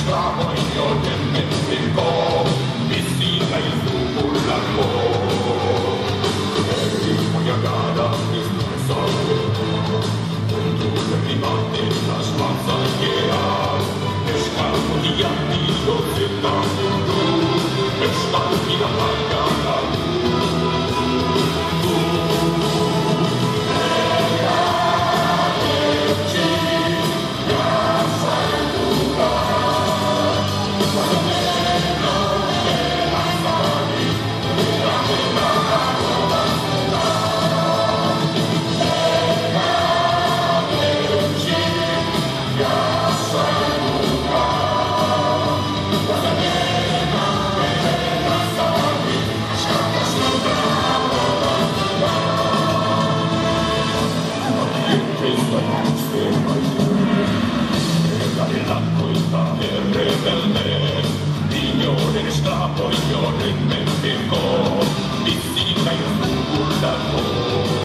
Esclavo in io del mentico, visita il tuo lavoro. E voy a cada mismo con tu rimane la spanza che ha. Esclavo di antico se tanto tu, escalfi la marca. Esclavo, io ne dimentico, visita il tuo lavoro.